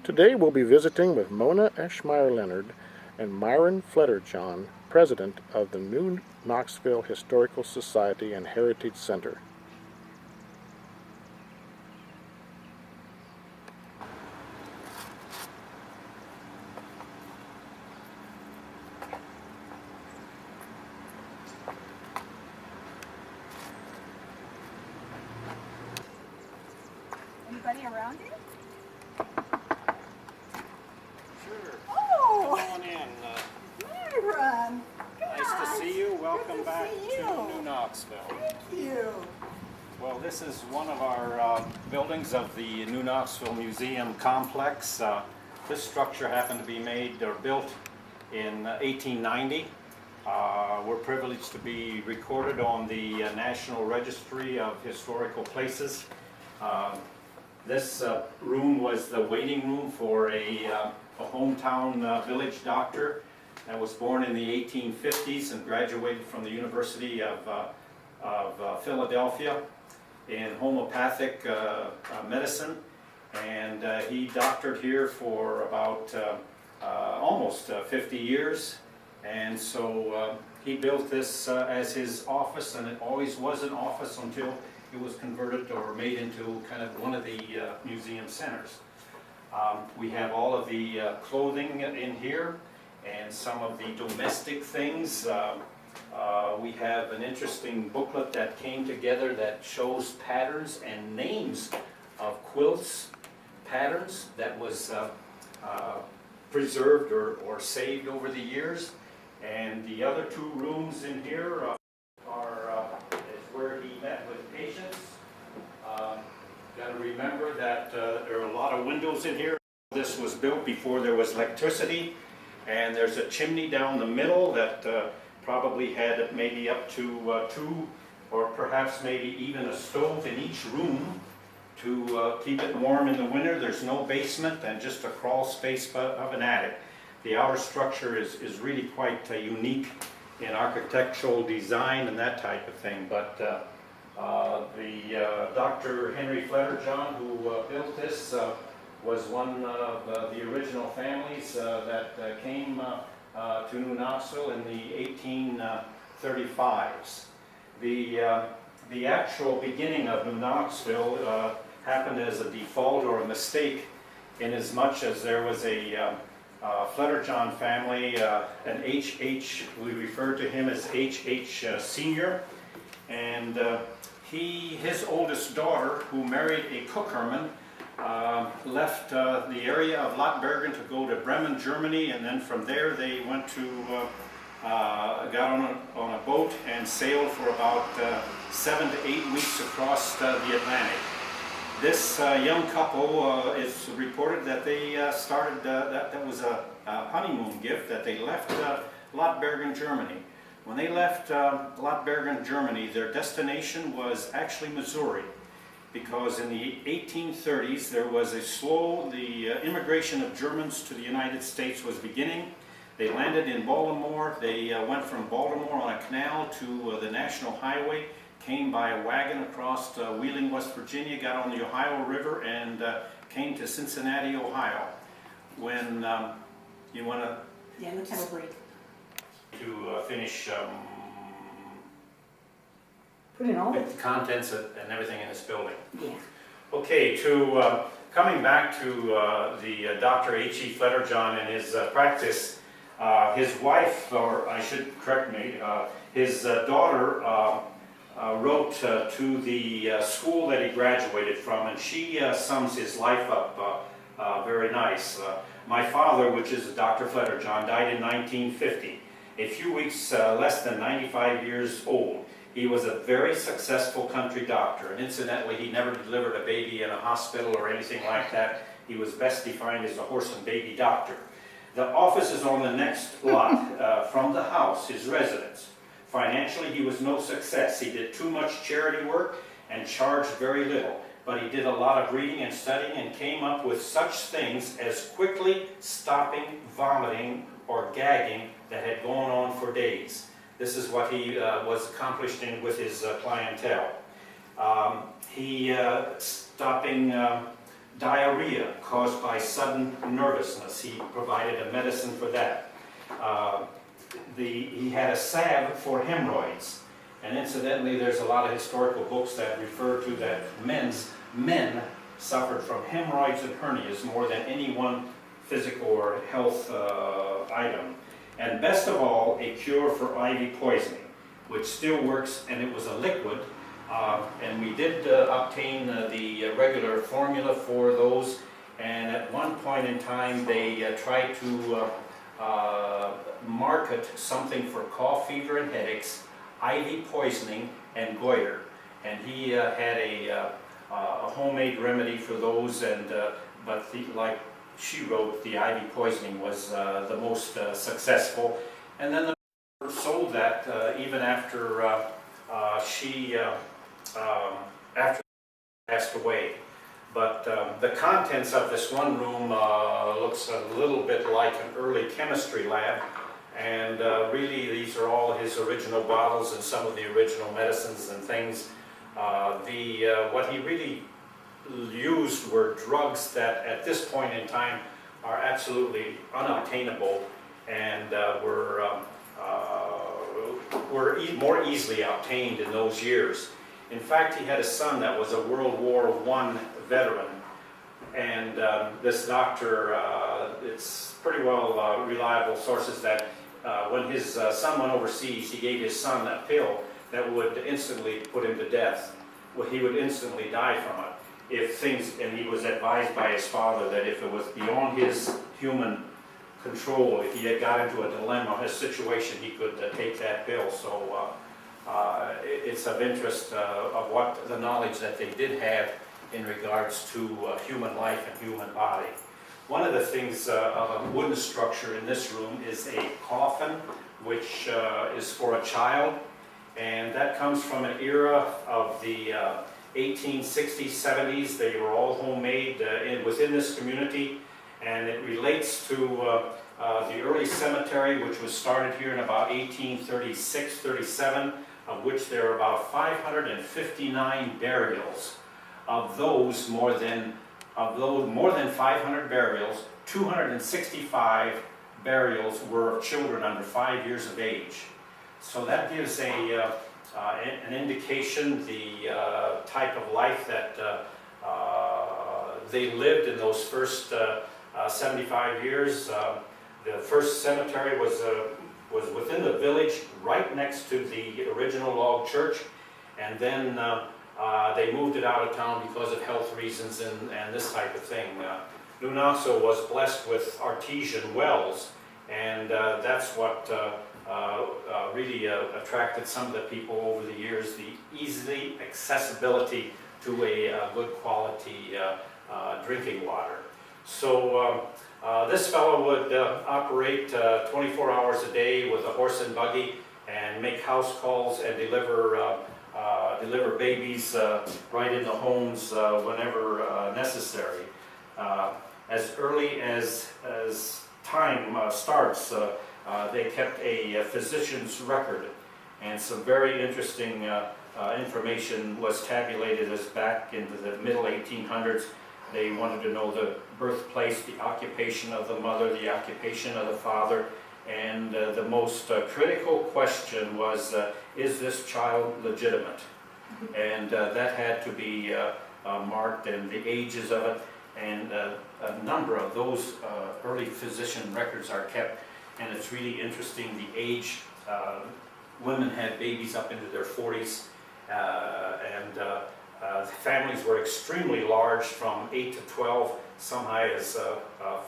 Today we'll be visiting with Mona Eschmeyer-Leonard and Myron Fledderjohann, president of the New Knoxville Historical Society and Heritage Center. Anybody around you? Sure. Oh! Come on in. Myron! Nice to see you. Welcome back see to you. New Knoxville. Thank you. Well, this is one of our buildings of the New Knoxville Museum complex. This structure happened to be made or built in 1890. We're privileged to be recorded on the National Registry of Historical Places. This room was the waiting room for a hometown village doctor that was born in the 1850s and graduated from the University of Philadelphia in homeopathic medicine. And he doctored here for about almost 50 years. And so he built this as his office, and it always was an office until it was converted or made into kind of one of the museum centers. We have all of the clothing in here and some of the domestic things. We have an interesting booklet that came together that shows patterns and names of quilts patterns that was preserved or saved over the years. And the other two rooms in here is where he met with patients. Got to remember that there are a lot of windows in here. This was built before there was electricity, and there's a chimney down the middle that probably had maybe up to two or perhaps maybe even a stove in each room to keep it warm in the winter. There's no basement and just a crawl space of an attic. The outer structure is really quite unique in architectural design and that type of thing. But Dr. Henry Fledderjohann, who built this, was one of the original families that came to New Knoxville in the 1835s. The actual beginning of New Knoxville happened as a default or a mistake, in as much as there was a Fledderjohann family, an H.H., we refer to him as H.H. Sr., and his oldest daughter, who married a Cookerman, left the area of Lottbergen to go to Bremen, Germany, and then from there they went to, got on a boat and sailed for about 7 to 8 weeks across the Atlantic. This young couple, it's reported that they started, that was a honeymoon gift, that they left Lottbergen, Germany. When they left Lottbergen, Germany, their destination was actually Missouri, because in the 1830s there was the immigration of Germans to the United States was beginning. They landed in Baltimore. They went from Baltimore on a canal to the National Highway, came by a wagon across Wheeling, West Virginia, got on the Ohio River, and came to Cincinnati, Ohio. When you want to... Yeah, let's have a break. To finish Put in all with the contents and everything in this building. Yeah. Okay, coming back to the Dr. H.E. Fledderjohann and his practice, his wife, or I should correct me, his daughter wrote to the school that he graduated from, and she sums his life up very nice. My father, which is Dr. Fledderjohann, died in 1950, a few weeks less than 95 years old. He was a very successful country doctor, and incidentally, he never delivered a baby in a hospital or anything like that. He was best defined as a horse and baby doctor. The office is on the next lot from the house, his residence. Financially, he was no success. He did too much charity work and charged very little. But he did a lot of reading and studying and came up with such things as quickly stopping vomiting or gagging that had gone on for days. This is what he was accomplishing with his clientele. Stopping diarrhea caused by sudden nervousness. He provided a medicine for that. He had a salve for hemorrhoids. And incidentally, there's a lot of historical books that refer to that men suffered from hemorrhoids and hernias more than any one physical or health item. And best of all, a cure for IV poisoning, which still works, and it was a liquid. And we did obtain the regular formula for those, and at one point in time they tried to market something for cough, fever, and headaches, IV poisoning, and goiter. And he had a homemade remedy for those, and but like she wrote, the IV poisoning was the most successful. And then the sold that even after she passed away. But the contents of this one room looks a little bit like an early chemistry lab, and really these are all his original bottles and some of the original medicines and things. What he really used were drugs that at this point in time are absolutely unobtainable and were more easily obtained in those years. In fact, he had a son that was a World War I veteran, and this doctor, it's pretty well reliable sources that when his son went overseas, he gave his son a pill that would instantly put him to death. Well, he would instantly die from it. And he was advised by his father that if it was beyond his human control, if he had got into a dilemma, a situation, he could take that pill. So it's of interest of what the knowledge that they did have in regards to human life and human body. One of the things of a wooden structure in this room is a coffin, which is for a child, and that comes from an era of the 1860s, 70s. They were all homemade within this community, and it relates to the early cemetery, which was started here in about 1836, 37, of which there are about 559 burials. Of those more than 500 burials, 265 burials were of children under 5 years of age. So that gives an indication the type of life that they lived in those first 75 years. The first cemetery was within the village, right next to the original log church, and then they moved it out of town because of health reasons and this type of thing. New Knoxville was blessed with artesian wells, and that's what really attracted some of the people over the years, the easy accessibility to a good quality drinking water. So this fellow would operate 24 hours a day with a horse and buggy and make house calls and deliver babies right in the homes whenever necessary. As early as time starts, they kept a physician's record, and some very interesting information was tabulated as back into the middle 1800s. They wanted to know the birthplace, the occupation of the mother, the occupation of the father, and the most critical question was, is this child legitimate? And that had to be marked, and the ages of it, and a number of those early physician records are kept. And it's really interesting, the age, women had babies up into their 40s, and families were extremely large, from 8 to 12, some high as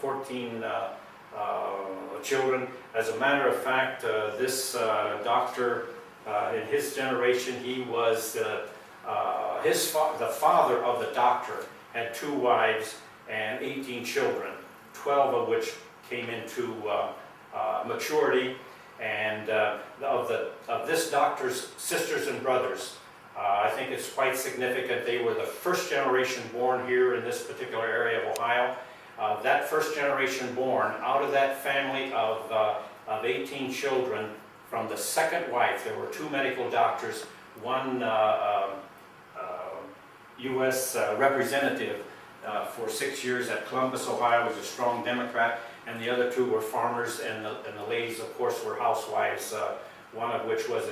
14 children. As a matter of fact, this doctor, in his generation, he was, the father of the doctor had 2 wives and 18 children, 12 of which came into maturity, and of this doctor's sisters and brothers, I think it's quite significant. They were the first generation born here in this particular area of Ohio. That first generation born, out of that family of 18 children, from the second wife, there were 2 medical doctors, one U.S. representative for 6 years at Columbus, Ohio, was a strong Democrat, and the other two were farmers, and the ladies, of course, were housewives, one of which was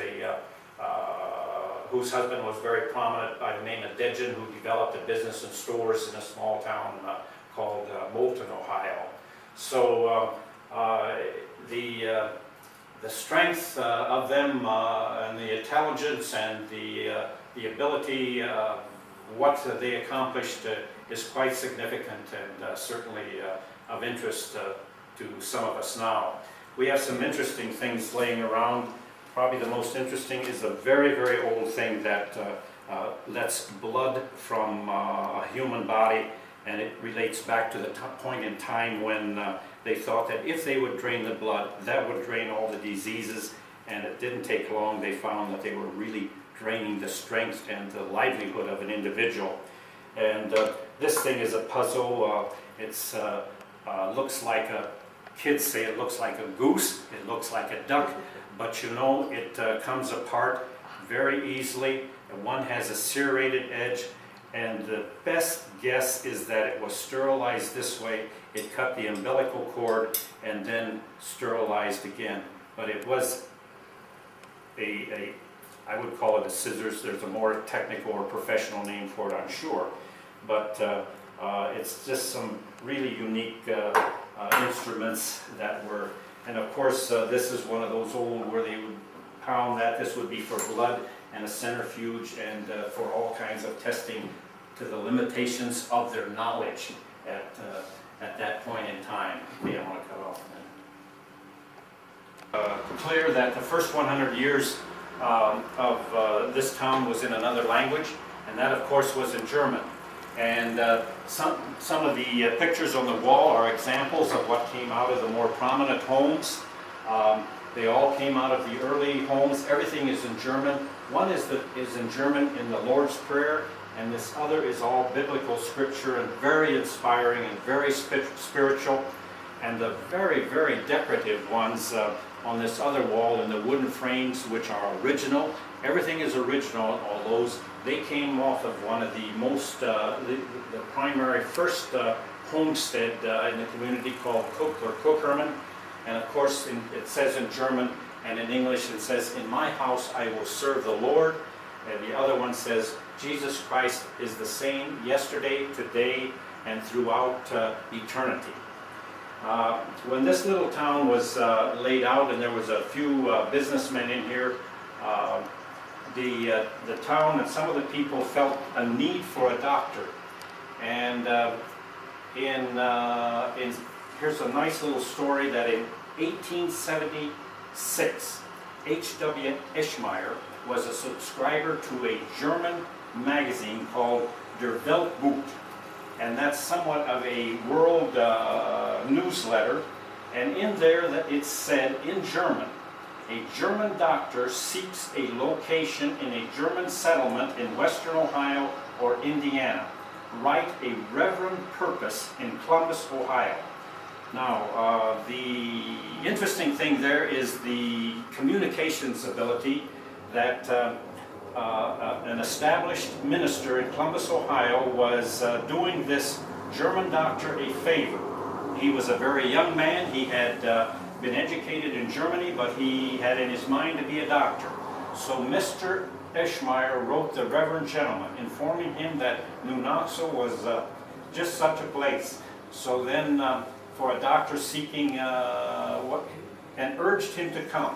whose husband was very prominent by the name of Dedgen, who developed a business and stores in a small town called Moulton, Ohio. So the strength of them and the intelligence and the ability, what they accomplished is quite significant and certainly of interest to some of us now. We have some interesting things laying around. Probably the most interesting is a very, very old thing that lets blood from a human body, and it relates back to the point in time when they thought that if they would drain the blood, that would drain all the diseases, and it didn't take long. They found that they were really draining the strength and the livelihood of an individual. And this thing is a puzzle. It's looks like kids say it looks like a goose, it looks like a duck, but you know, it comes apart very easily. One has a serrated edge, and the best guess is that it was sterilized this way. It cut the umbilical cord and then sterilized again. But it was I would call it a scissors. There's a more technical or professional name for it, I'm sure. But it's just some really unique instruments that were, and of course this is one of those old where they would pound that. This would be for blood and a centrifuge and for all kinds of testing to the limitations of their knowledge at that point in time. Okay, I want to cut off then. Clear that the first 100 years of this town was in another language, and that of course was in German. And some of the pictures on the wall are examples of what came out of the more prominent homes. They all came out of the early homes. Everything is in German. One is in German in the Lord's Prayer, and this other is all biblical scripture and very inspiring and very spiritual. And the very, very decorative ones on this other wall in the wooden frames, which are original. Everything is original, all those. They came off of one of the most, the primary first homestead in the community called Cookerman. And of course, it says in German and in English, it says, "In my house I will serve the Lord." And the other one says, "Jesus Christ is the same yesterday, today, and throughout eternity." When this little town was laid out, and there was a few businessmen in here, the town and some of the people felt a need for a doctor. And here's a nice little story that in 1876, H.W. Eschmeyer was a subscriber to a German magazine called Der Weltbuch, and that's somewhat of a world newsletter. And in there it said in German, "A German doctor seeks a location in a German settlement in Western Ohio or Indiana. Write a reverend purpose in Columbus, Ohio." Now, the interesting thing there is the communications ability that an established minister in Columbus, Ohio was doing this German doctor a favor. He was a very young man. He had been educated in Germany, but he had in his mind to be a doctor. So Mr. Eschmeyer wrote the reverend gentleman, informing him that New Knoxville was just such a place. So then, for a doctor seeking and urged him to come.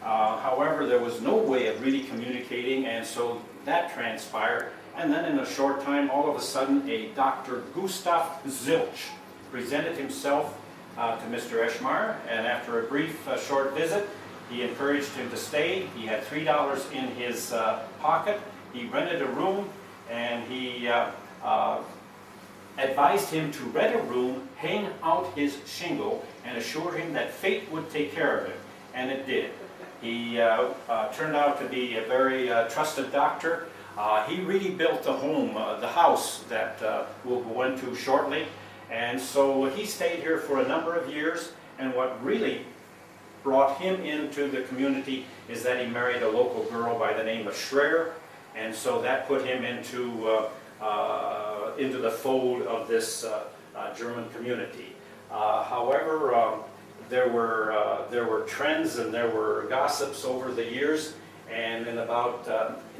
However, there was no way of really communicating, and so that transpired. And then in a short time, all of a sudden, a Dr. Gustav Zilch presented himself to Mr. Eschmeyer, and after a brief, short visit, he encouraged him to stay. He had $3 in his pocket. He rented a room, and he advised him to rent a room, hang out his shingle, and assured him that fate would take care of him, and it did. He turned out to be a very trusted doctor. He really built the home, the house that we'll go into shortly. And so he stayed here for a number of years, and what really brought him into the community is that he married a local girl by the name of Schreier, and so that put him into into the fold of this German community. However, there were trends and there were gossips over the years, and in about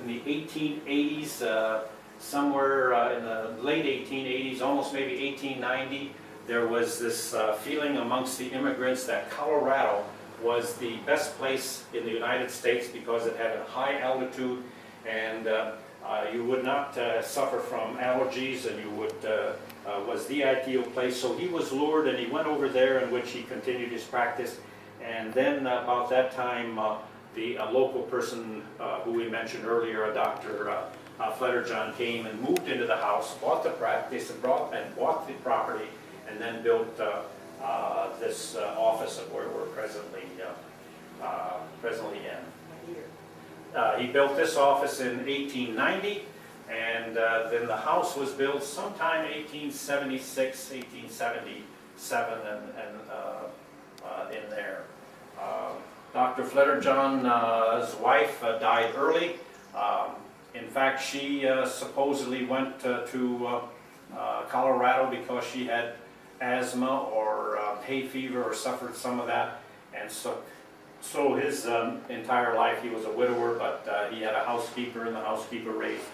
in the 1880s, somewhere in the late 1880s, almost maybe 1890, there was this feeling amongst the immigrants that Colorado was the best place in the United States because it had a high altitude, and you would not suffer from allergies, and you would was the ideal place. So he was lured, and he went over there, in which he continued his practice. And then about that time, the local person who we mentioned earlier, a Dr. Fledderjohann, came and moved into the house, bought the practice, and bought the property, and then built this office of where we're presently in. He built this office in 1890, and then the house was built sometime in 1876, 1877, and in there. Dr. Fledderjohnn's wife died early. In fact, she supposedly went to Colorado because she had asthma or hay fever or suffered some of that, and so his entire life he was a widower, but he had a housekeeper, and the housekeeper raised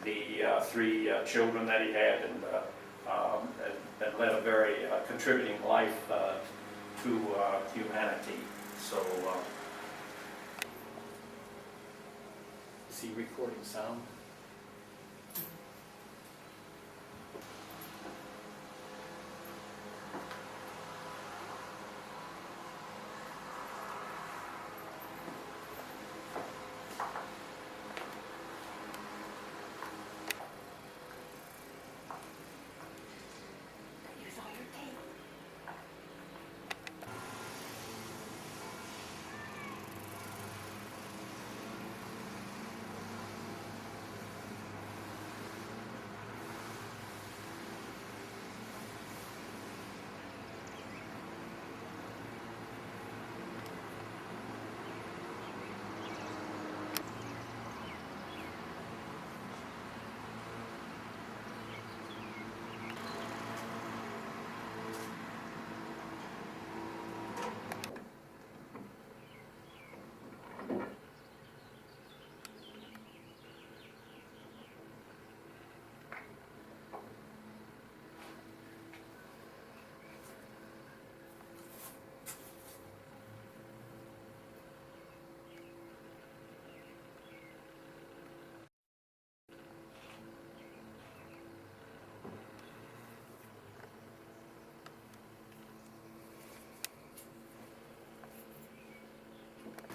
the 3 children that he had, and led a very contributing life to humanity. So, is he recording sound?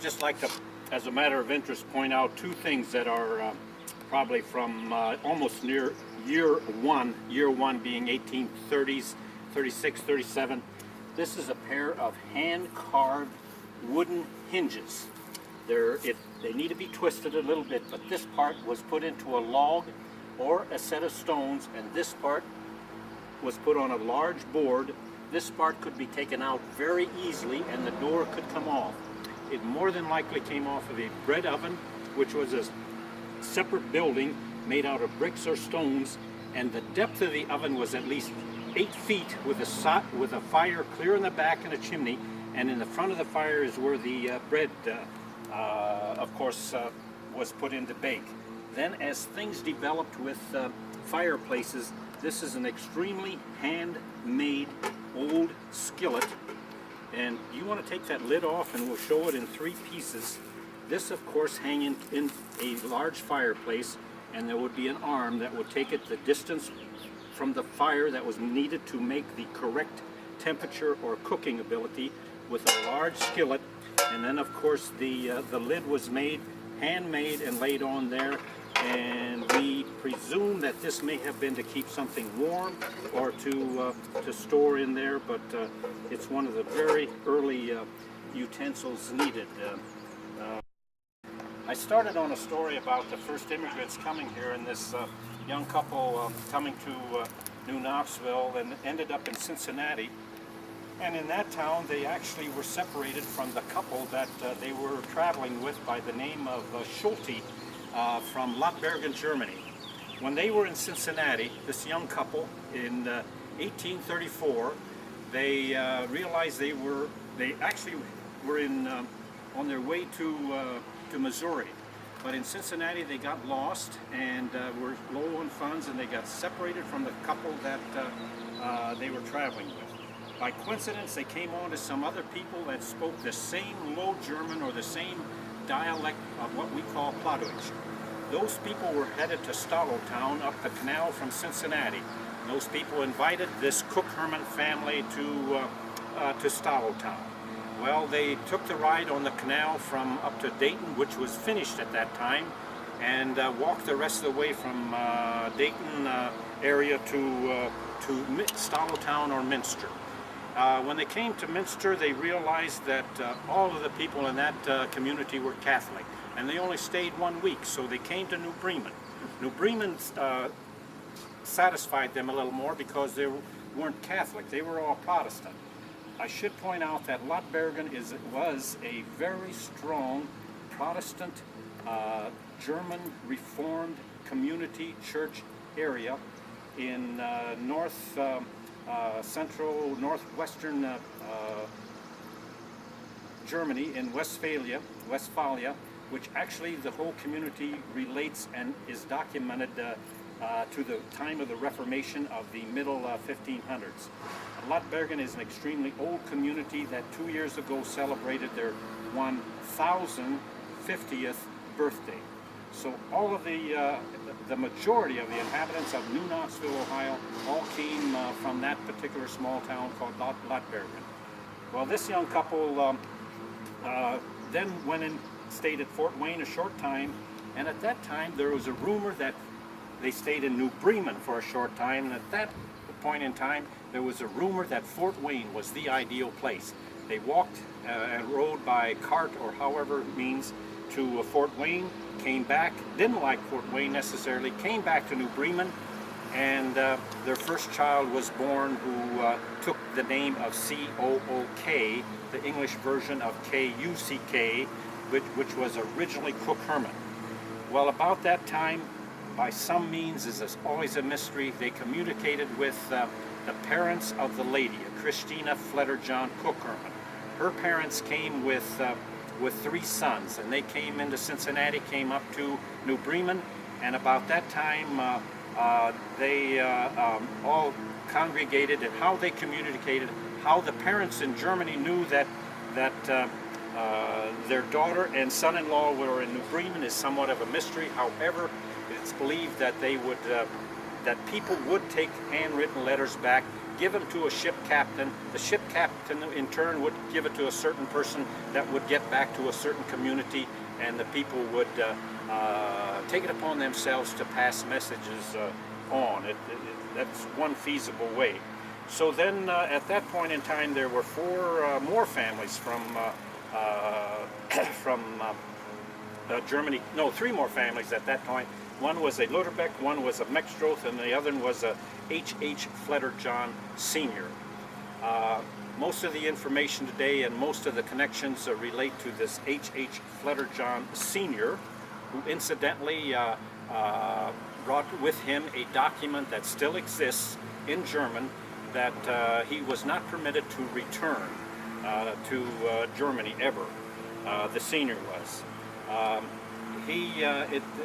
Just like to, as a matter of interest, point out 2 things that are probably from almost near year one being 1830s, 36, 37. This is a pair of hand-carved wooden hinges. They need to be twisted a little bit, but this part was put into a log or a set of stones, and this part was put on a large board. This part could be taken out very easily, and the door could come off. It more than likely came off of a bread oven, which was a separate building made out of bricks or stones, and the depth of the oven was at least 8 feet with a fire clear in the back and a chimney, and in the front of the fire is where the bread, of course, was put in to bake. Then as things developed with fireplaces, this is an extremely handmade old skillet. And you want to take that lid off, and we'll show it in 3 pieces. This, of course, hanging in a large fireplace, and there would be an arm that would take it the distance from the fire that was needed to make the correct temperature or cooking ability with a large skillet. And then, of course, the lid was handmade and laid on there. And we presume that this may have been to keep something warm or to store in there, but it's one of the very early utensils needed. I started on a story about the first immigrants coming here, and this young couple coming to New Knoxville and ended up in Cincinnati. And in that town, they actually were separated from the couple that they were traveling with by the name of Schulte. From Lottbergen, Germany. when they were in Cincinnati, this young couple in 1834, they realized they actually were on their way to Missouri. But in Cincinnati, they got lost and were low on funds, and they got separated from the couple that they were traveling with. By coincidence, they came on to some other people that spoke the same Low German or the same dialect of what we call Plattdeutsch. Those people were headed to Stallowtown up the canal from Cincinnati. And those people invited this Cook Herman family to Stallowtown. Well, they took the ride on the canal from up to Dayton, which was finished at that time, and walked the rest of the way from Dayton area to Stallowtown or Minster. When they came to Minster, they realized that all of the people in that community were Catholic, and they only stayed 1 week, so they came to New Bremen. New Bremen satisfied them a little more because they weren't Catholic, they were all Protestant. I should point out that Lottbergen was a very strong Protestant German Reformed community church area in central northwestern Germany, in Westphalia, which actually the whole community relates and is documented to the time of the Reformation of the middle 1500s. Lottbergen is an extremely old community that 2 years ago celebrated their 1050th birthday. So all of the majority of the inhabitants of New Knoxville, Ohio, all came from that particular small town called Lottbergen. Well, this young couple then went and stayed at Fort Wayne a short time, and at that time there was a rumor that they stayed in New Bremen for a short time, and at that point in time there was a rumor that Fort Wayne was the ideal place. They walked and rode by cart or however means to Fort Wayne, came back, didn't like Fort Wayne necessarily, came back to New Bremen, and their first child was born who took the name of C-O-O-K, the English version of K-U-C-K, which was originally Cook Herman. Well, about that time, by some means, is always a mystery, they communicated with the parents of the lady, Christina Fledderjohann Cook Herman. Her parents came with 3 sons, and they came into Cincinnati, came up to New Bremen, and about that time they all congregated, and how they communicated, how the parents in Germany knew that their daughter and son-in-law were in New Bremen is somewhat of a mystery. However, it's believed that they would, that people would take handwritten letters back, give them to a ship captain. The ship captain in turn would give it to a certain person that would get back to a certain community, and the people would take it upon themselves to pass messages on. That's one feasible way. So then at that point in time there were 4 more families from Germany, no, 3 more families at that point. One was a Lutterbeck, one was a Mextroth, and the other one was a H.H. Fledderjohn Sr. Most of the information today and most of the connections relate to this H.H. Fledderjohn Sr., who incidentally brought with him a document that still exists in German that he was not permitted to return to Germany ever. The senior was.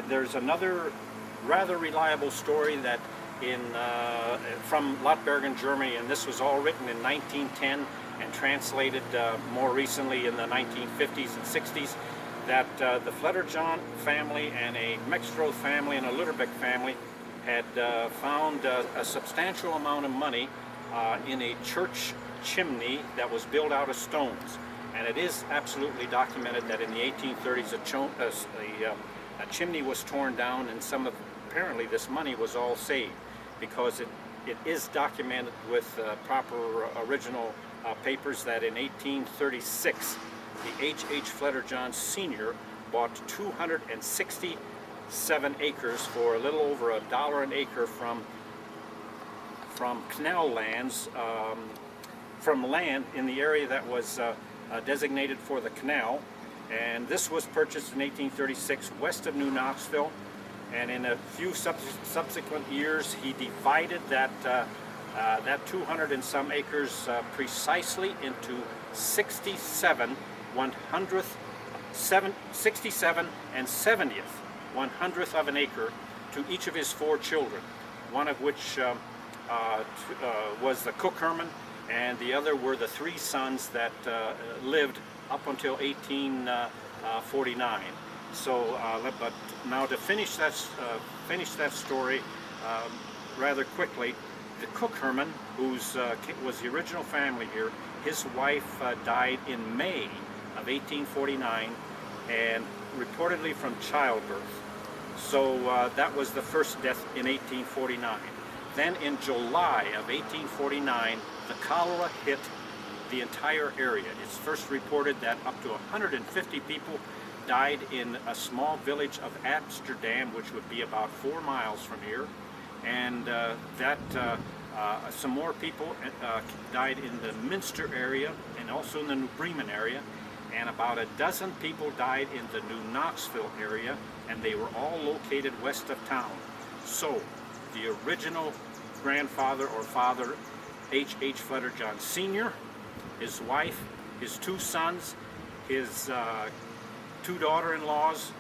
There's another rather reliable story that from Lottbergen, Germany, and this was all written in 1910 and translated more recently in the 1950s and 60s, that the Fledderjohn family and a Mextroth family and a Lutterbeck family had found a substantial amount of money in a church chimney that was built out of stones. And it is absolutely documented that in the 1830s a chimney was torn down, and apparently this money was all saved, because it is documented with proper original papers that in 1836 the H.H. Fledderjohn Sr. bought 267 acres for a little over $1 an acre from canal lands, from land in the area that was designated for the canal. And this was purchased in 1836 west of New Knoxville, And in a few subsequent years, he divided that 200 and some acres precisely into 67 and 70th 100th of an acre to each of his 4 children, one of which was the Cook Herman, and the other were the 3 sons that lived up until 1849. So, but now to finish that story rather quickly, the Cook Herman, who was the original family here, his wife died in May of 1849, and reportedly from childbirth. So that was the first death in 1849. Then in July of 1849, the cholera hit the entire area. It's first reported that up to 150 people died in a small village of Amsterdam, which would be about 4 miles from here, and some more people died in the Minster area and also in the New Bremen area, and about a dozen people died in the New Knoxville area, and they were all located west of town. So the original grandfather or father, H. Fledderjohn Sr., his wife, his 2 sons, his 2 daughter-in-laws,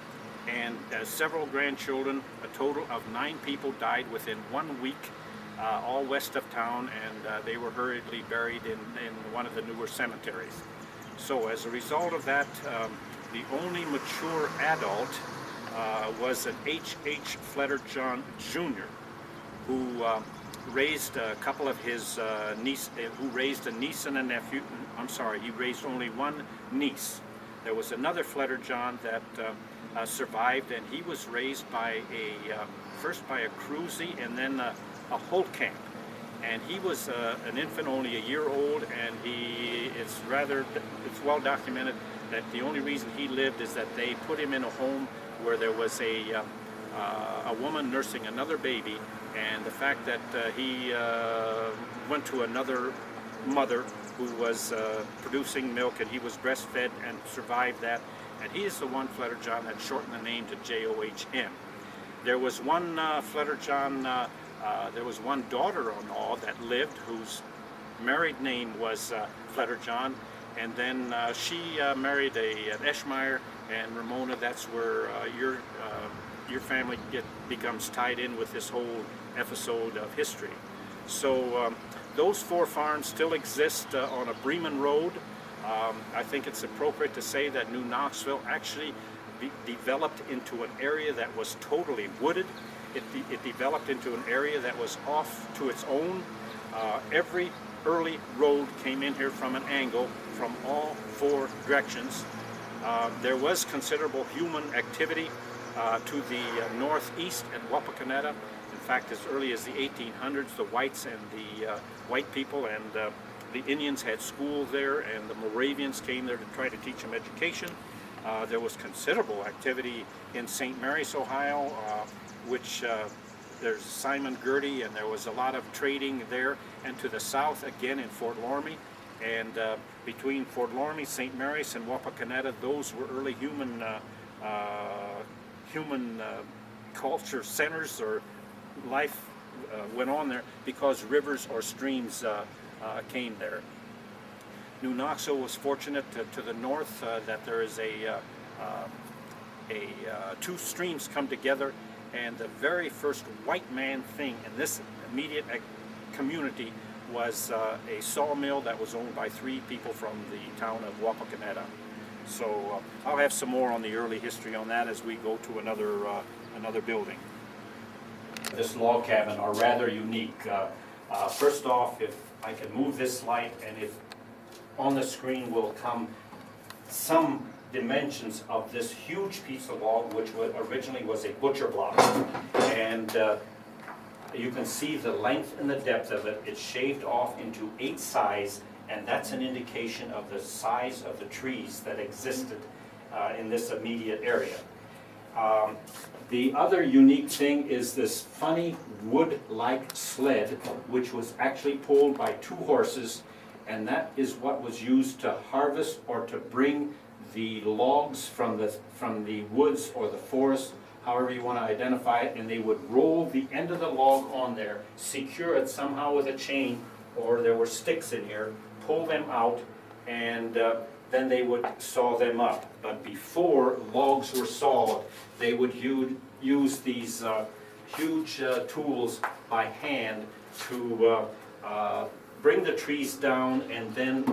and several grandchildren. A total of 9 people died within 1 week, all west of town, and they were hurriedly buried in one of the newer cemeteries. So as a result of that, the only mature adult was an H. Fledderjohn Jr., who raised a couple of his who raised a niece and a nephew. I'm sorry, he raised only 1 niece. There was another Fledderjohn that survived, and he was raised by first by a Cruzy and then a Holtkamp. And he was an infant, only a year old, and it's well documented that the only reason he lived is that they put him in a home where there was a woman nursing another baby, and the fact that he went to another mother who was producing milk, and he was breastfed and survived that, and he is the one Fledderjohn that shortened the name to John. There was one Fledderjohn, there was one daughter-in-law that lived whose married name was Fledderjohn, and then she married an Eschmeyer, and Ramona, that's where your family becomes tied in with this whole episode of history. So those 4 farms still exist on a Bremen Road. I think it's appropriate to say that New Knoxville actually developed into an area that was totally wooded. It developed into an area that was off to its own. Every early road came in here from an angle from all 4 directions. There was considerable human activity to the northeast at Wapakoneta. In fact, as early as the 1800s, the whites and the white people and the Indians had school there, and the Moravians came there to try to teach them education. There was considerable activity in St. Mary's, Ohio, which there's Simon Girty, and there was a lot of trading there. And to the south, again in Fort Loramie, and between Fort Loramie, St. Mary's, and Wapakoneta, those were early human culture centers, or life went on there because rivers or streams came there. New Knoxville was fortunate to the north that there is 2 streams come together, and the very first white man thing in this immediate community was a sawmill that was owned by 3 people from the town of Wapakoneta. So I'll have some more on the early history on that as we go to another building. This log cabin are rather unique. First off, if I can move this light, and if on the screen will come some dimensions of this huge piece of log, which originally was a butcher block. And you can see the length and the depth of it. It's shaved off into 8 sides, and that's an indication of the size of the trees that existed in this immediate area. The other unique thing is this funny wood-like sled, which was actually pulled by 2 horses, and that is what was used to harvest or to bring the logs from the woods or the forest however you want to identify it, and they would roll the end of the log on there, secure it somehow with a chain, or there were sticks in here, pull them out, and then they would saw them up. But before logs were sawed, they would use these huge tools by hand to bring the trees down, and then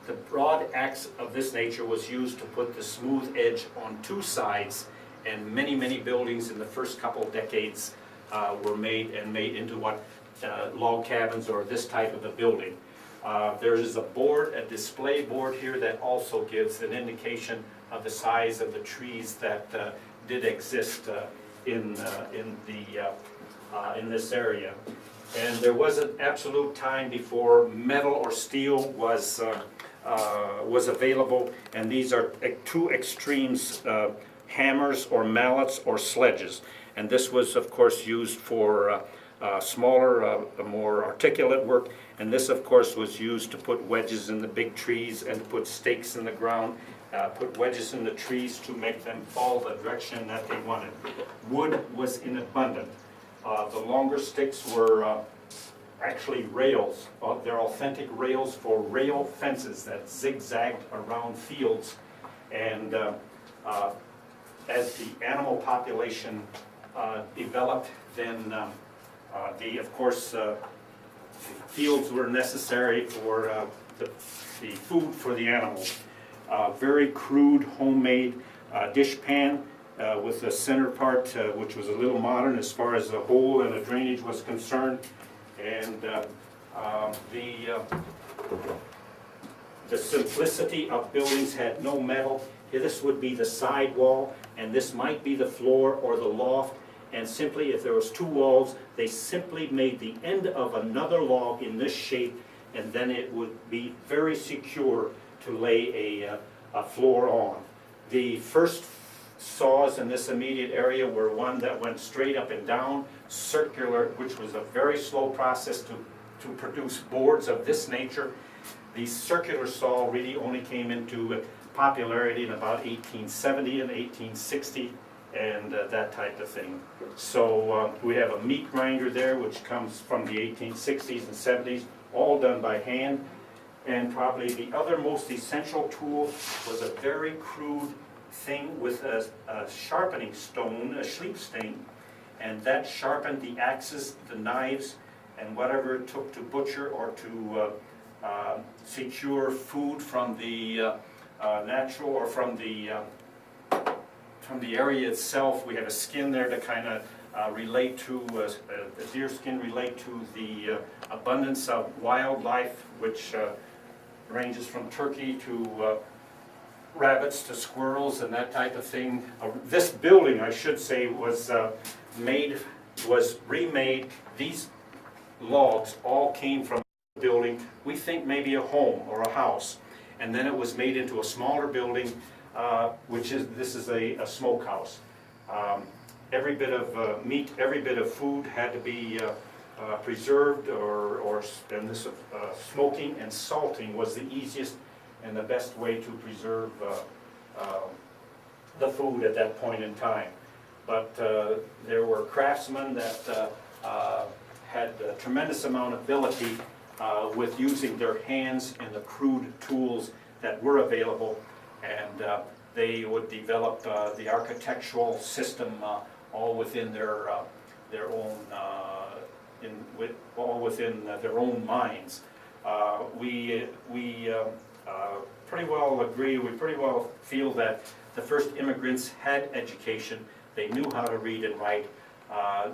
the broad axe of this nature was used to put the smooth edge on two sides, and many buildings in the first couple decades were made into what log cabins or this type of a building. There is a board, a display board here that also gives an indication of the size of the trees that did exist in this area. And there was an absolute time before metal or steel was available, and these are two extremes, hammers or mallets or sledges. And this was, of course, used for smaller, more articulate work, and this, of course, was used to put wedges in the big trees and to put stakes in the ground, put wedges in the trees to make them fall the direction that they wanted. Wood was in abundance. The longer sticks were actually rails. They're authentic rails for rail fences that zigzagged around fields. And as the animal population developed, then of course, fields were necessary for the food for the animals. Very crude homemade dish pan with the center part, which was a little modern as far as the hole and the drainage was concerned. And the simplicity of buildings had no metal. This would be the side wall, and this might be the floor or the loft. And simply, if there was two walls, they simply made the end of another log in this shape, and then it would be very secure to lay a floor on. The first saws in this immediate area were one that went straight up and down, circular, which was a very slow process to produce boards of this nature. The circular saw really only came into popularity in about 1870 and 1860. And that type of thing. So we have a meat grinder there, which comes from the 1860s and 70s, all done by hand. And probably the other most essential tool was a very crude thing with a sharpening stone, a sleep stone, and that sharpened the axes, the knives, and whatever it took to butcher or to secure food from the natural or from the area itself. We have a skin there to kind of relate to, a deer skin relate to the abundance of wildlife, which ranges from turkey to rabbits to squirrels and that type of thing. This building, I should say, was remade. These logs all came from a building, we think maybe a home or a house, and then it was made into a smaller building, this is a smokehouse. Every bit of meat, every bit of food had to be preserved, and this smoking and salting was the easiest and the best way to preserve the food at that point in time. But there were craftsmen that had a tremendous amount of ability with using their hands and the crude tools that were available. And they would develop the architectural system all within their own all within their own minds. We pretty well agree. We pretty well feel that the first immigrants had education. They knew how to read and write.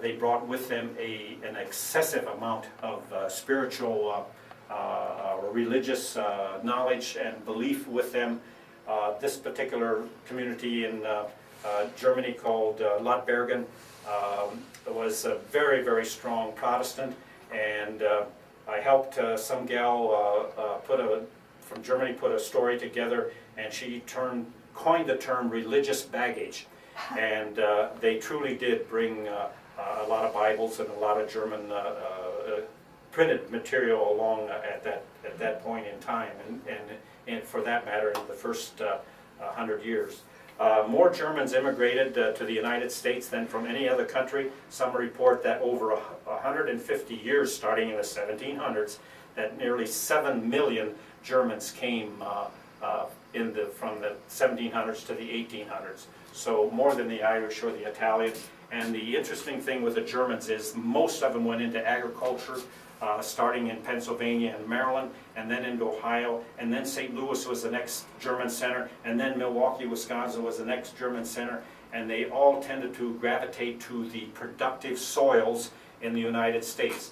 They brought with them an excessive amount of spiritual or religious knowledge and belief with them. This particular community in Germany called Lottbergen was a very, very strong Protestant, and I helped some gal from Germany put a story together, and she coined the term religious baggage. And they truly did bring a lot of Bibles and a lot of German printed material along at that point in time, and for that matter, in the first 100 years. More Germans immigrated to the United States than from any other country. Some report that over 150 years, starting in the 1700s, that nearly 7 million Germans came from the 1700s to the 1800s. So more than the Irish or the Italians. And the interesting thing with the Germans is most of them went into agriculture, starting in Pennsylvania and Maryland, and then into Ohio, and then St. Louis was the next German center, and then Milwaukee, Wisconsin was the next German center, and they all tended to gravitate to the productive soils in the United States.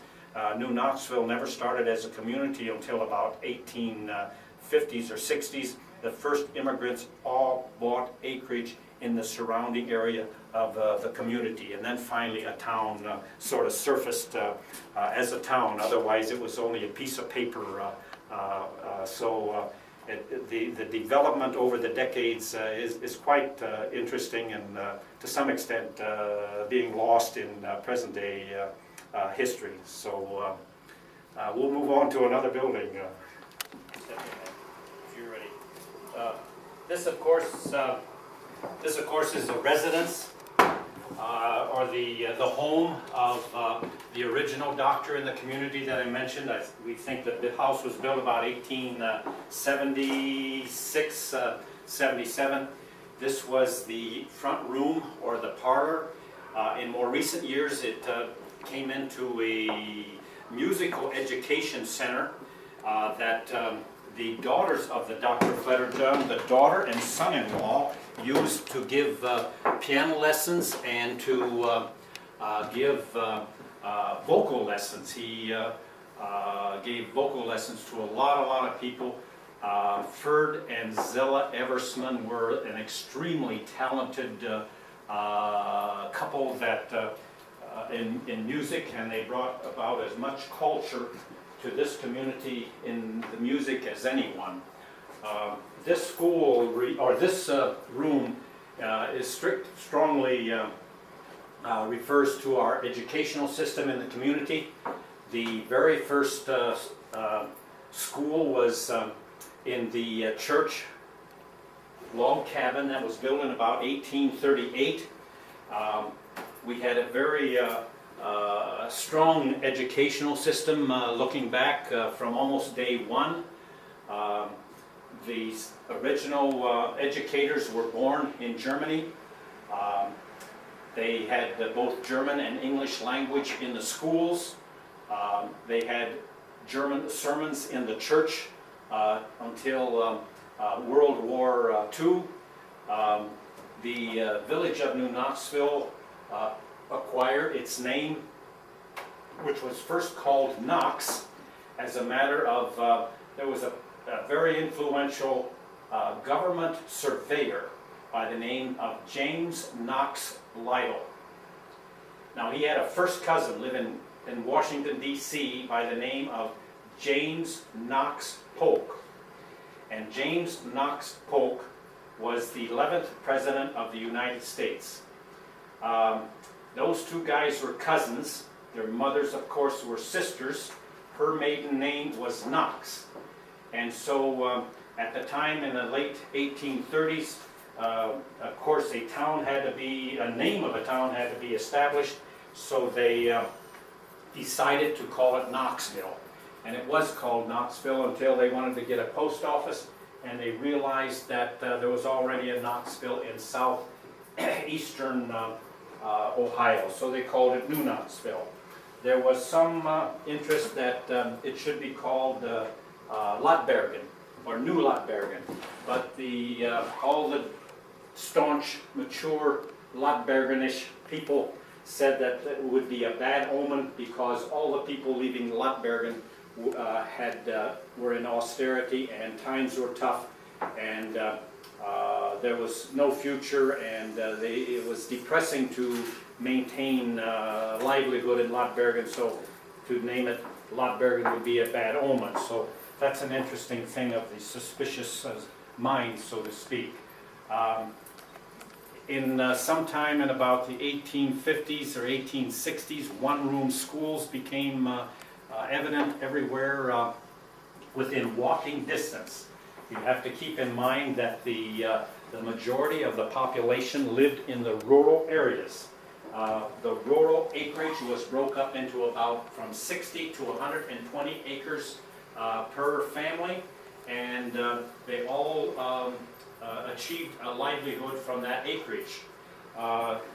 New Knoxville never started as a community until about 1850s or 60s. The first immigrants all bought acreage in the surrounding area of the community, and then finally a town sort of surfaced as a town. Otherwise it was only a piece of paper. The development over the decades is quite interesting, and to some extent being lost in present day history. So we'll move on to another building. If you're ready. This of course is the residence or the home of the original doctor in the community that I mentioned. We think that the house was built about 1876, 77. This was the front room or the parlor. In more recent years it came into a musical education center that the daughters of the Dr. Fledderjohann, the daughter and son-in-law, used to give piano lessons and to give vocal lessons. He gave vocal lessons to a lot of people. Ferd and Zilla Eversman were an extremely talented couple that in music, and they brought about as much culture to this community in the music as anyone. This school, this room is strongly refers to our educational system in the community. The very first school was in the church log cabin that was built in about 1838. We had a very strong educational system looking back from almost day one. The original educators were born in Germany. They had both German and English language in the schools. They had German sermons in the church until World War II. The village of New Knoxville acquired its name, which was first called Knox, as a matter of, there was a very influential government surveyor by the name of James Knox Lytle. Now he had a first cousin living in Washington, D.C. by the name of James Knox Polk. And James Knox Polk was the 11th President of the United States. Those two guys were cousins. Their mothers, of course, were sisters. Her maiden name was Knox. And so at the time in the late 1830s, of course, a name of a town had to be established. So they decided to call it Knoxville. And it was called Knoxville until they wanted to get a post office, and they realized that there was already a Knoxville in southeastern Ohio, so they called it New Knoxville. There was some interest that it should be called Lotbergen, or New Lotbergen, but all the staunch, mature Lotbergenish people said that it would be a bad omen because all the people leaving Lotbergen were in austerity and times were tough, and there was no future, and it was depressing to maintain livelihood in Lotbergen, so to name it Lotbergen would be a bad omen. So that's an interesting thing of the suspicious mind, so to speak. Sometime in about the 1850s or 1860s, one-room schools became evident everywhere within walking distance. You have to keep in mind that the the majority of the population lived in the rural areas. The rural acreage was broke up into about from 60 to 120 acres per family, and they all achieved a livelihood from that acreage.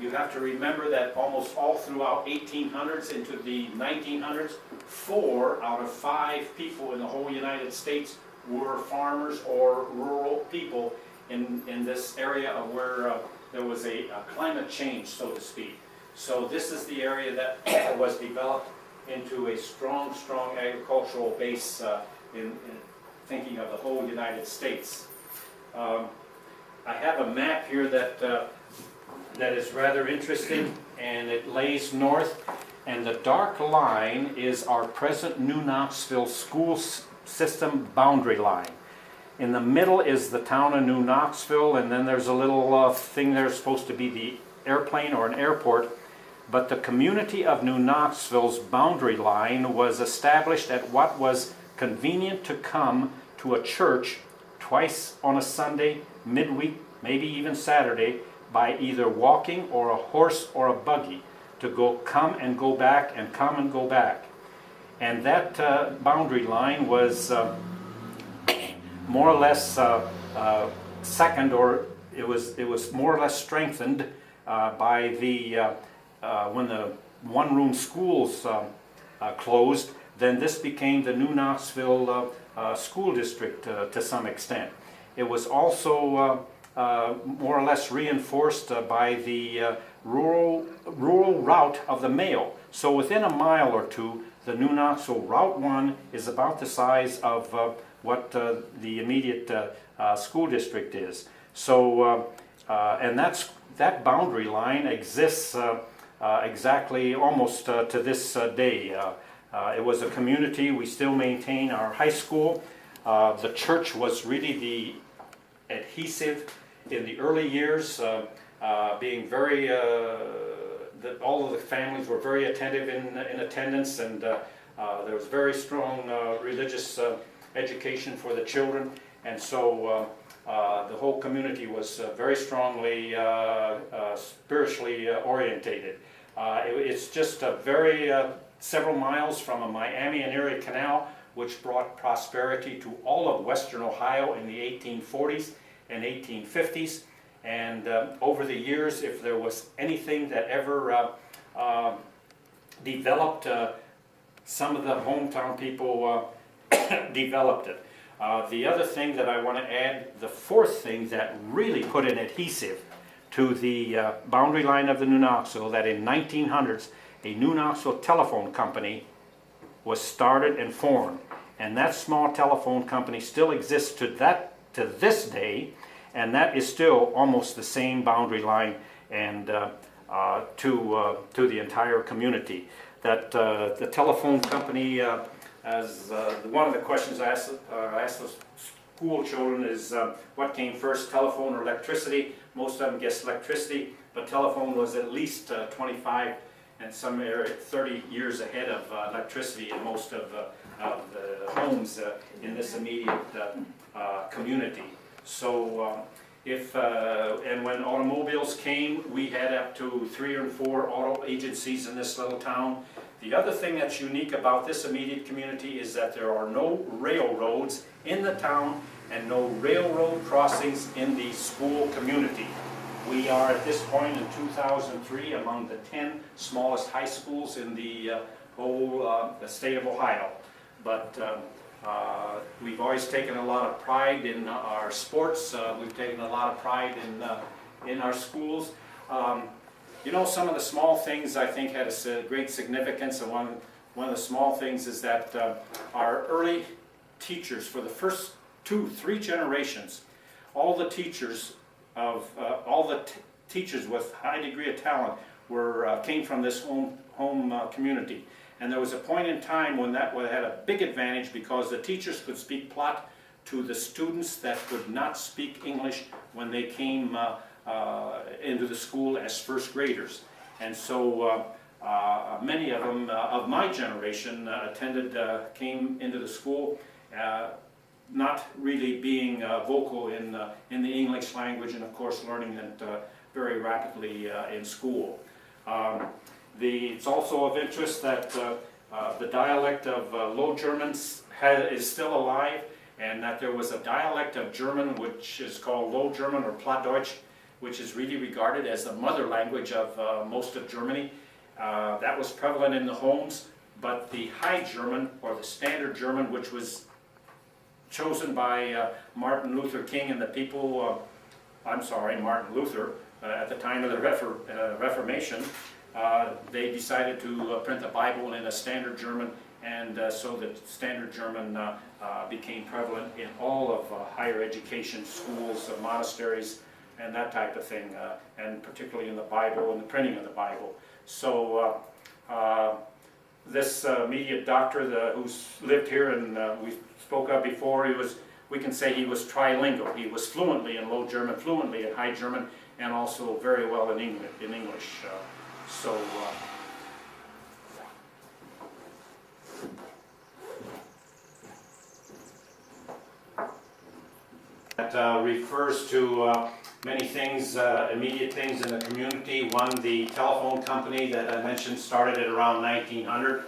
You have to remember that almost all throughout 1800s into the 1900s, 4 out of 5 people in the whole United States were farmers or rural people in this area of where there was a climate change, so to speak. So this is the area that was developed into a strong agricultural base in thinking of the whole United States. I have a map here that is rather interesting, and it lays north, and the dark line is our present New Knoxville school system boundary line. In the middle is the town of New Knoxville, and then there's a little thing there supposed to be the airplane or an airport. But the community of New Knoxville's boundary line was established at what was convenient to come to a church twice on a Sunday, midweek, maybe even Saturday, by either walking or a horse or a buggy to come and go back and come and go back. And that boundary line was more or less second, or it was more or less strengthened by the when the one-room schools closed. Then this became the New Knoxville school district to some extent. It was also more or less reinforced by the rural route of the mail. So within a mile or two, the New Knoxville Route 1 is about the size of what the immediate school district is. So, and that boundary line exists exactly almost to this day. It was a community. We still maintain our high school. The church was really the adhesive in the early years, being very, all of the families were very attentive in attendance, and there was very strong religious education for the children, and so the whole community was very strongly spiritually orientated. It's just a very several miles from a Miami and Erie Canal, which brought prosperity to all of Western Ohio in the 1840s and 1850s. And over the years, if there was anything that ever developed, some of the hometown people developed it. The other thing that I want to add, the fourth thing that really put an adhesive to the boundary line of the New Knoxville, that in 1900s, a New Knoxville telephone company was started and formed. And that small telephone company still exists to this day, and that is still almost the same boundary line and to the entire community. That the telephone company, as one of the questions I asked the school children is what came first, telephone or electricity? Most of them guessed electricity, but telephone was at least 25 and some area 30 years ahead of electricity in most of the homes in this immediate community. So and when automobiles came, we had up to 3 or 4 auto agencies in this little town. The other thing that's unique about this immediate community is that there are no railroads in the town and no railroad crossings in the school community. We are at this point in 2003 among the 10 smallest high schools in the whole the state of Ohio. But we've always taken a lot of pride in our sports. We've taken a lot of pride in our schools. You know, some of the small things I think had a great significance, and one of the small things is that our early teachers, for the first 2-3 generations, all the teachers teachers with high degree of talent came from this home community. And there was a point in time when that had a big advantage because the teachers could speak Platt to the students that could not speak English when they came into the school as first graders. And so many of them of my generation came into the school not really being vocal in the English language, and of course learning it very rapidly in school. It's also of interest that the dialect of Low German is still alive, and that there was a dialect of German which is called Low German or Plattdeutsch, which is really regarded as the mother language of most of Germany. That was prevalent in the homes, but the High German or the Standard German, which was chosen by Martin Luther King and the people, Martin Luther, at the time of the Reformation, they decided to print the Bible in a Standard German, and so the Standard German became prevalent in all of higher education, schools, monasteries, and that type of thing, and particularly in the Bible and the printing of the Bible. So this immediate doctor who's lived here and we spoke of before, we can say he was trilingual. He was fluently in Low German, fluently in High German, and also very well in English. That refers to many things, immediate things in the community. One, the telephone company that I mentioned started at around 1900.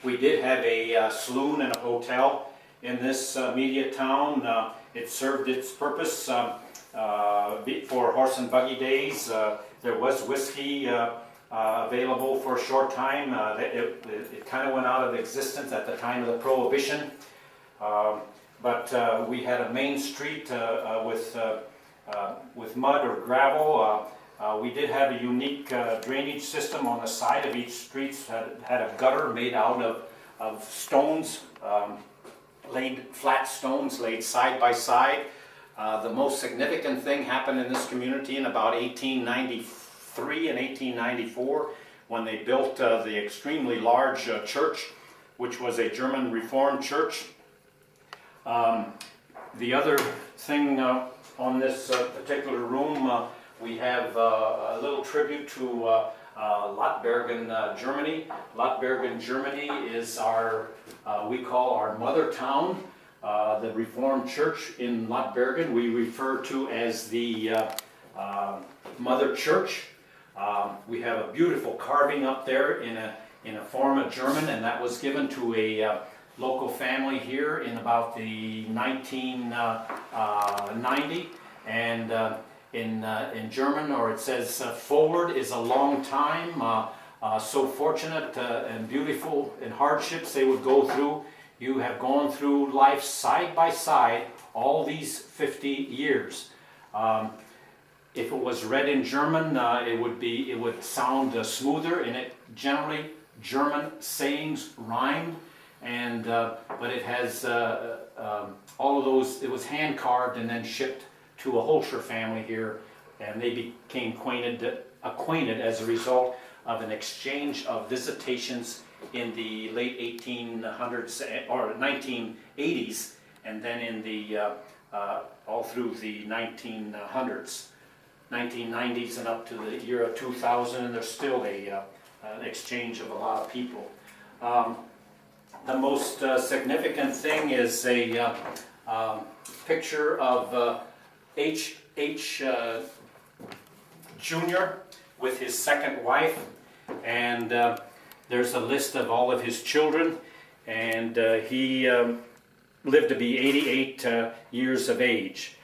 We did have a saloon and a hotel in this immediate town. It served its purpose for horse and buggy days. There was whiskey available for a short time. It kind of went out of existence at the time of the Prohibition. But we had a main street with mud or gravel. We did have a unique drainage system on the side of each street. Had a gutter made out of stones, flat stones laid side by side. The most significant thing happened in this community in about 1893 and 1894 when they built the extremely large church, which was a German Reformed church. The other thing on this particular room, we have a little tribute to Lottbergen, Germany. Lottbergen, Germany is we call our mother town. The Reformed Church in Lottbergen we refer to as the Mother Church. We have a beautiful carving up there in a form of German, and that was given to a local family here in about the 1990. And in German, or it says, forward is a long time, so fortunate and beautiful in hardships they would go through. You have gone through life side by side all these 50 years. If it was read in German, it would sound smoother, and it generally German sayings rhymed, and but it has all of those. It was hand carved and then shipped to a Holscher family here, and they became acquainted as a result of an exchange of visitations in the late 1800s or 1980s, and then in the all through the 1900s, 1990s, and up to the year of 2000, and there's still an exchange of a lot of people. The most significant thing is a picture of H. Jr. with his second wife, and there's a list of all of his children, and he lived to be 88 years of age.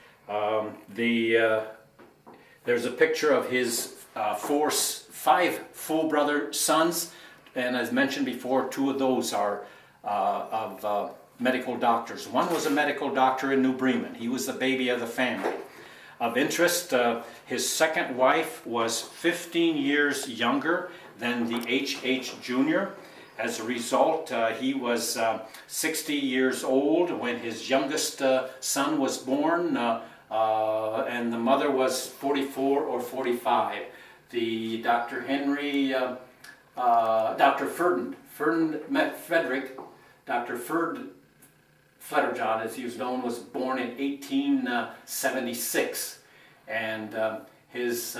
There's a picture of his 5 full-brother sons, and as mentioned before, 2 of those are of medical doctors. One was a medical doctor in New Bremen. He was the baby of the family. Of interest, his second wife was 15 years younger than the H. Jr. As a result, he was 60 years old when his youngest son was born, and the mother was 44 or 45. The Dr. Henry, Dr. Fledderjohann, as he was known, was born in 1876, and his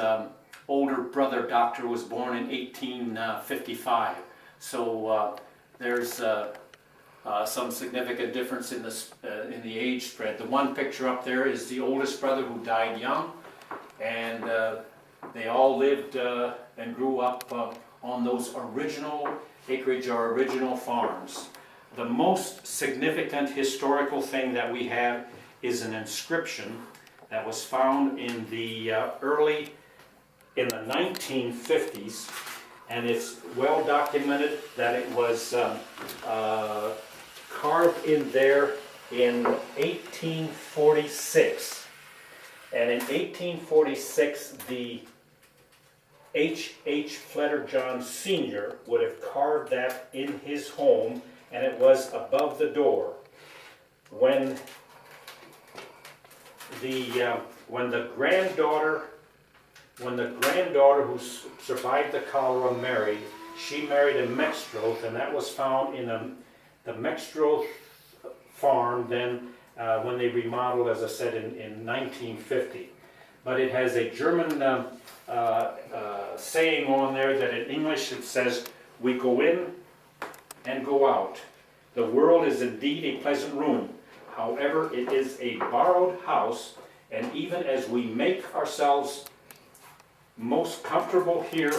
older brother, Doctor, was born in 1855. So there's some significant difference in the age spread. The one picture up there is the oldest brother who died young, and they all lived and grew up on those original acreage or original farms. The most significant historical thing that we have is an inscription that was found in the in the 1950s, and it's well documented that it was carved in there in 1846. And in 1846, the H. Fledderjohann Sr. would have carved that in his home, and it was above the door. When the granddaughter who survived the cholera married, she married a Mextroth, and that was found in the Mextroth farm then when they remodeled, as I said, in 1950. But it has a German saying on there that in English it says, "We go in and go out. The world is indeed a pleasant room. However, it is a borrowed house, and even as we make ourselves most comfortable here,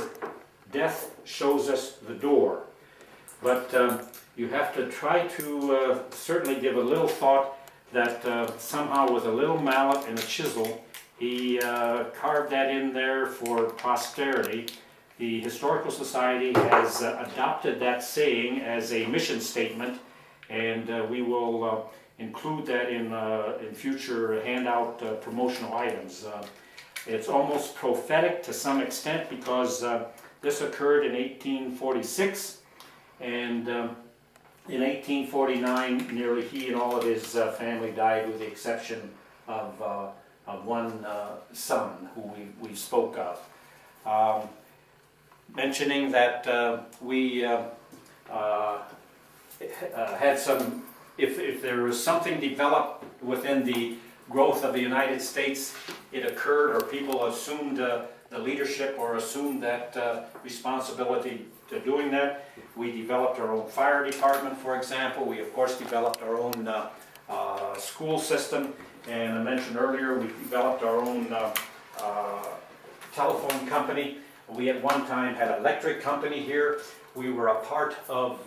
death shows us the door." But you have to try to certainly give a little thought that somehow with a little mallet and a chisel, he carved that in there for posterity. The Historical Society has adopted that saying as a mission statement, and we will include that in future handout promotional items. It's almost prophetic to some extent because this occurred in 1846, and in 1849 nearly he and all of his family died, with the exception of one son who we spoke of. Mentioning that we had some, if there was something developed within the growth of the United States, it occurred, or people assumed the leadership or assumed that responsibility to doing that. We developed our own fire department, for example. We, of course, developed our own school system. And I mentioned earlier, we developed our own telephone company. We at one time had an electric company here. We were a part of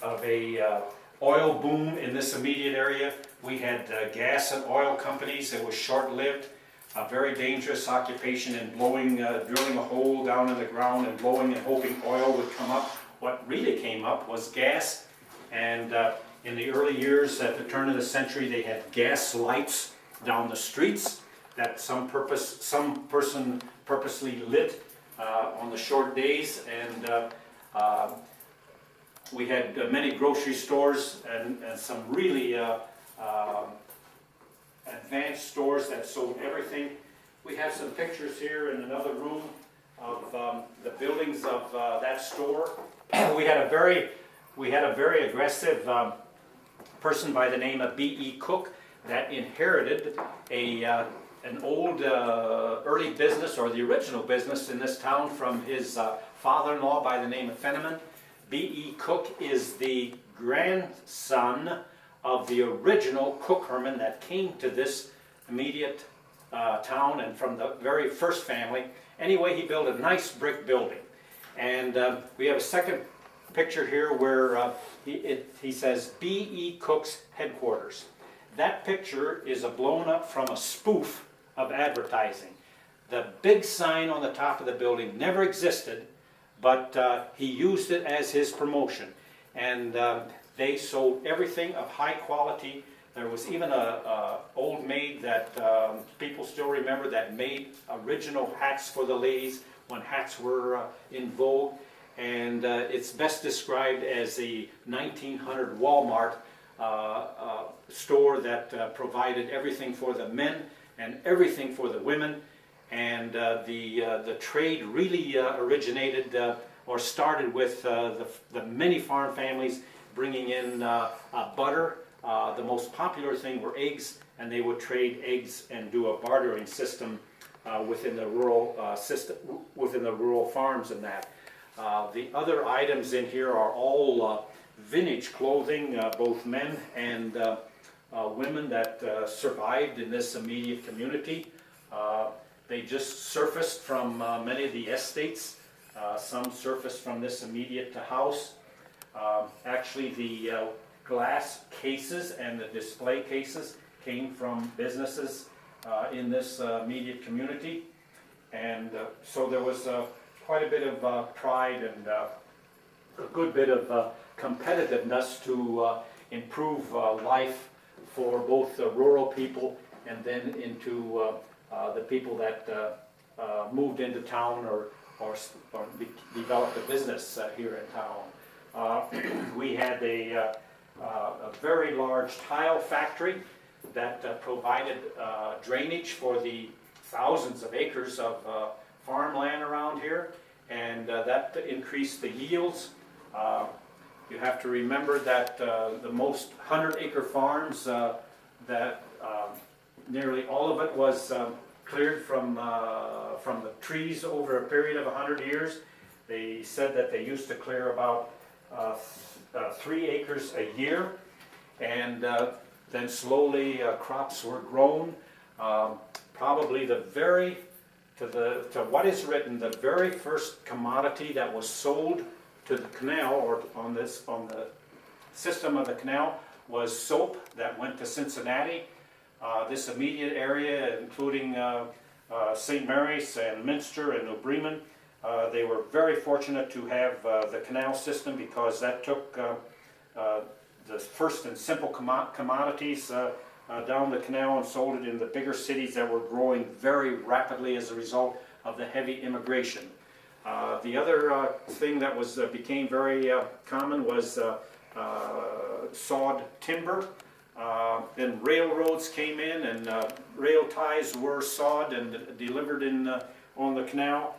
a oil boom in this immediate area. We had gas and oil companies. It was short-lived, a very dangerous occupation in blowing, drilling a hole down in the ground and blowing and hoping oil would come up. What really came up was gas, and in the early years, at the turn of the century, they had gas lights down the streets that some person purposely lit on the short days, and we had many grocery stores and some really advanced stores that sold everything. We have some pictures here in another room of the buildings of that store. We had a very aggressive person by the name of B.E. Cook that inherited an old early business, or the original business in this town, from his father-in-law by the name of Fenneman. B.E. Cook is the grandson of the original Cook Herman that came to this immediate town, and from the very first family. Anyway, he built a nice brick building. And we have a second picture here where he says B.E. Cook's headquarters. That picture is blown up from a spoof of advertising. The big sign on the top of the building never existed, but he used it as his promotion. And they sold everything of high quality. There was even a old maid that people still remember that made original hats for the ladies when hats were in vogue. And it's best described as a 1900 Walmart store that provided everything for the men and everything for the women. And the trade really originated or started with the many farm families bringing in butter. The most popular thing were eggs, and they would trade eggs and do a bartering system within the rural within the rural farms and that. The other items in here are all vintage clothing, both men and women that survived in this immediate community. They just surfaced from many of the estates. Some surfaced from this immediate house. Actually, the glass cases and the display cases came from businesses in this immediate community. And so there was quite a bit of pride and a good bit of competitiveness to improve life for both the rural people and then into the people that moved into town or developed a business here in town. We had a very large tile factory that provided drainage for the thousands of acres of farmland around here, and that increased the yields. You have to remember that the most 100-acre farms, that nearly all of it was cleared from the trees over a period of 100 years. They said that they used to clear about 3 acres a year, and then slowly crops were grown. Probably to what is written, the very first commodity that was sold to the canal, or on the system of the canal, was soap that went to Cincinnati. This immediate area, including St. Mary's and Minster and New Bremen, they were very fortunate to have the canal system, because that took the first and simple commodities down the canal and sold it in the bigger cities that were growing very rapidly as a result of the heavy immigration. The other thing that became very common was sawed timber. Then railroads came in, and rail ties were sawed and delivered on the canal.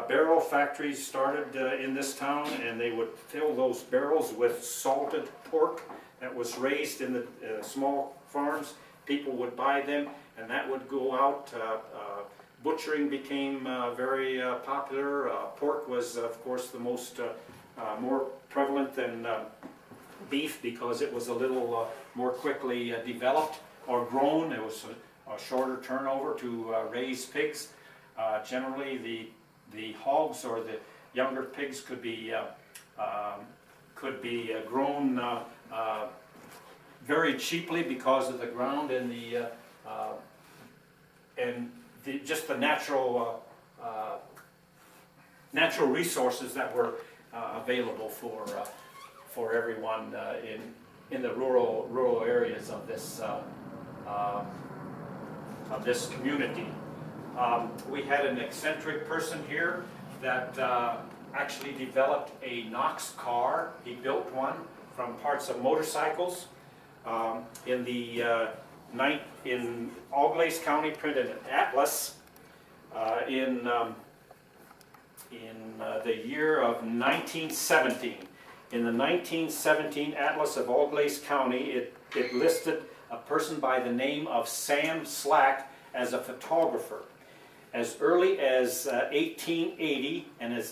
Barrel factories started in this town, and they would fill those barrels with salted pork that was raised in the small farms. People would buy them, and that would go out. Butchering became very popular. Pork was, of course, the most more prevalent than beef, because it was a little more quickly developed or grown. It was a shorter turnover to raise pigs. Generally, the hogs or the younger pigs could be grown very cheaply because of the ground and just the natural resources that were available for everyone in the rural areas of this community. We had an eccentric person here that actually developed a Knox car. He built one from parts of motorcycles. In Auglaize County, printed an atlas in the year of 1917. In the 1917 Atlas of Auglaize County, it listed a person by the name of Sam Slack as a photographer. As early as 1880, and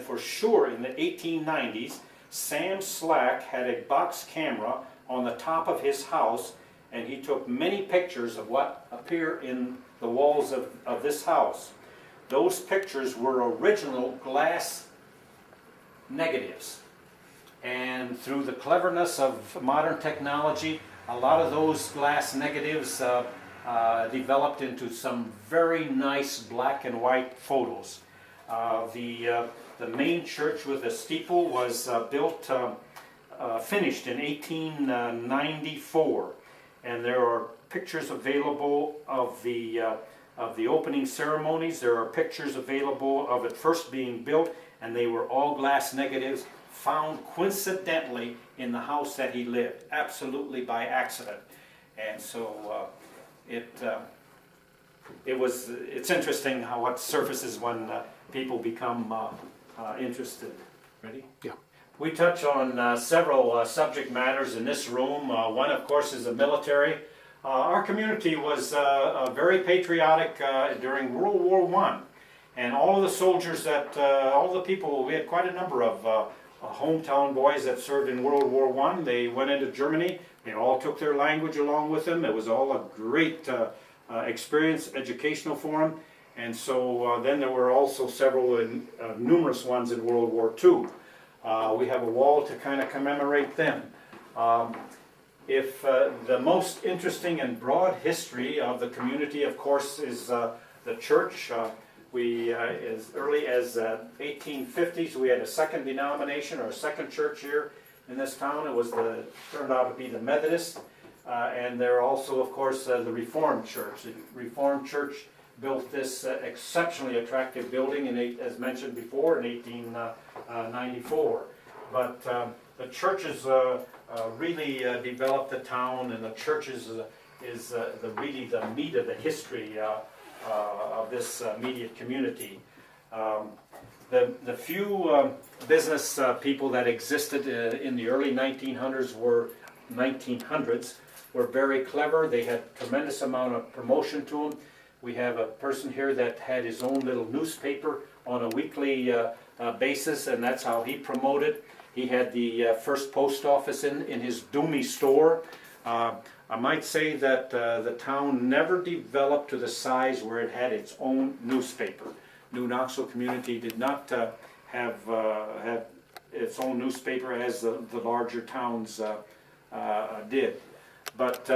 for sure in the 1890s, Sam Slack had a box camera on the top of his house, and he took many pictures of what appear in the walls of this house. Those pictures were original glass negatives. And through the cleverness of modern technology, a lot of those glass negatives developed into some very nice black and white photos. The main church with the steeple was finished in 1894, and there are pictures available of the opening ceremonies. There are pictures available of it first being built, and they were all glass negatives found coincidentally in the house that he lived, absolutely by accident. And so it's interesting how what surfaces when people become interested. Ready? Yeah. We touch on several subject matters in this room. One, of course, is the military. Our community was very patriotic during World War I. And all of the soldiers all the people, we had quite a number of hometown boys that served in World War I. They went into Germany. They all took their language along with them. It was all a great experience, educational for them. And so then there were also several, numerous ones in World War II. We have a wall to kind of commemorate them. The most interesting and broad history of the community, of course, is the church. As early as 1850s, we had a second denomination or a second church here in this town. It turned out to be the Methodist, and there also, of course, the Reformed Church. The Reformed Church built this exceptionally attractive building, as mentioned before, in 1894. But the churches really developed the town, and the churches is really the meat of the history of this immediate community. The few business people that existed in the early 1900s were very clever. They had tremendous amount of promotion to them. We have a person here that had his own little newspaper on a weekly basis, and that's how he promoted. He had the first post office in his Doomy store. I might say that the town never developed to the size where it had its own newspaper. New Knoxville community did not have its own newspaper as the larger towns did. But